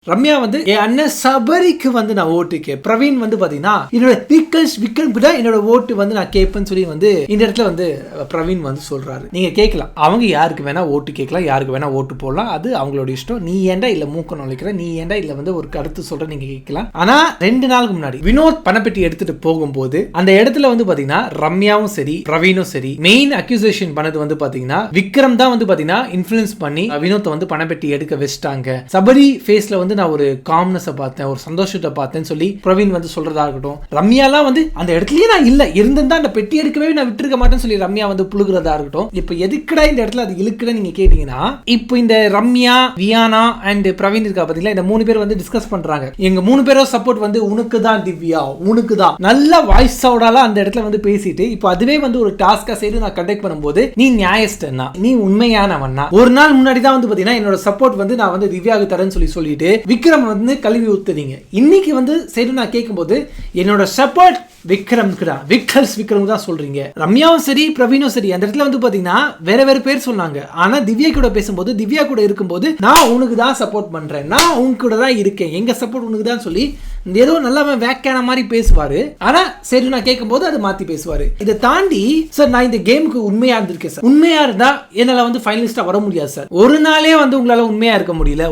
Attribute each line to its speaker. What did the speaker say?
Speaker 1: ரம்யா வந்து என் அண்ணன் சபரிக்கு வந்து நான் ஓட்டு பிரவீன் வந்து பாத்தீங்கன்னா என்னோட விக்ரம் கூட என்னோட ஓட்டு வந்து நான் கேட்பேன்னு சொல்லி வந்து இந்த இடத்துல வந்து பிரவீன் வந்து சொல்றாரு. நீங்க கேட்கலாம், அவங்க யாருக்கு வேணா ஓட்டு கேட்கலாம், யாருக்கு வேணா ஓட்டு போடலாம், அது அவங்களோட இஷ்டம். நீ ஏண்டா இல்ல மூக்க நுழைக்கிற, நீ ஏண்டா இல்ல வந்து ஒரு கருத்து சொல்ற, நீங்க கேட்கலாம். ஆனா 2 நாளுக்கு முன்னாடி வினோத் பணப்பெட்டி எடுத்துட்டு போகும்போது அந்த இடத்துல வந்து பாத்தீங்கன்னா ரம்யாவும் சரி பிரவீனும் சரி மெயின் அக்யூசேஷன் பண்ணது வந்து பாத்தீங்கன்னா விக்ரம் தான் வந்து பாத்தீங்கன்னா இன்ஃபுளுன்ஸ் பண்ணி வினோத்தை வந்து பணப்பெட்டி எடுக்க வச்சிட்டாங்க. சபரி ஃபேஸ்ல வந்து நான் ஒரு காம்னஸ் பார்த்தேன், ஒரு சந்தோஷத்தை பார்த்தேன்னு சொல்லி பிரவீன் வந்து சொல்றதா இருக்கட்டும். ரம்யாலாம் வந்து அந்த இடத்துலயே நான் இல்ல இருந்திருந்தா அந்த பெட்டி எடுக்கவே நான் விட்டுருக்க மாட்டேன்னு சொல்லி ரம்யா வந்து புழுகிறதா இருக்கட்டும். இப்ப எதுக்குடா இந்த இடத்துல அது இழுக்குட நீங்க கேட்டீங்கன்னா, இப்போ இந்த ரம்யா வியானா அண்ட் பிரவீன் இருக்கா பாத்தீங்களா, இந்த 3 பேர் வந்து டிஸ்கஸ் பண்றாங்க. எங்க 3 பேரோட சப்போர்ட் வந்து உனக்கு தான் திவ்யா, உனக்கு தான். நல்ல வாய்ஸ் சவுடால அந்த இடத்துல வந்து பேசிட்டு இப்போ அதுவே வந்து ஒரு டாஸ்கா செய்து நான் கண்டக்ட் பண்ணும்போது நீ நியாயஸ்டனா, நீ உண்மையானவனா. ஒரு நாள் முன்னாடி தான் வந்து பாத்தீங்கன்னா என்னோட சப்போர்ட் வந்து நான் வந்து திவ்யாவுக்கு தரேன்னு சொல்லிட்டு விக்ரம் வந்து கழுவி ஊத்துறீங்க. இன்னைக்கு வந்து சரி நான் கேட்கும்போது என்னோட சப்போர்ட் விக்ரம்க்கு தான் சொல்றீங்க. ரம்யாவும் சரி பிரவீனும் சரி அந்த இடத்துல வந்து பாத்தீங்கன்னா வேற பேர் சொன்னாங்க. ஆனா திவ்யா கூட பேசும்போது, திவ்யா கூட இருக்கும்போது நான் உனக்கு தான் சப்போர்ட் பண்றேன், நான் உங்க கூட தான் இருக்கேன், எங்க சப்போர்ட் உனக்கு தான் சொல்லி ஏதோ நல்லா வேக்கான மாதிரி பேசுவாரு. ஆனா சரி நான் கேட்கும்போது அது மாத்தி பேசுவாரு. இதை தாண்டி சார் நான் இந்த கேமுக்கு உண்மையா இருந்திருக்கேன் சார், உண்மையா இருந்தா என்னால வந்து ஃபைனலிஸ்டா வர முடியாது சார். ஒரு நாளே வந்து உங்களால உண்மையா இருக்க முடியல.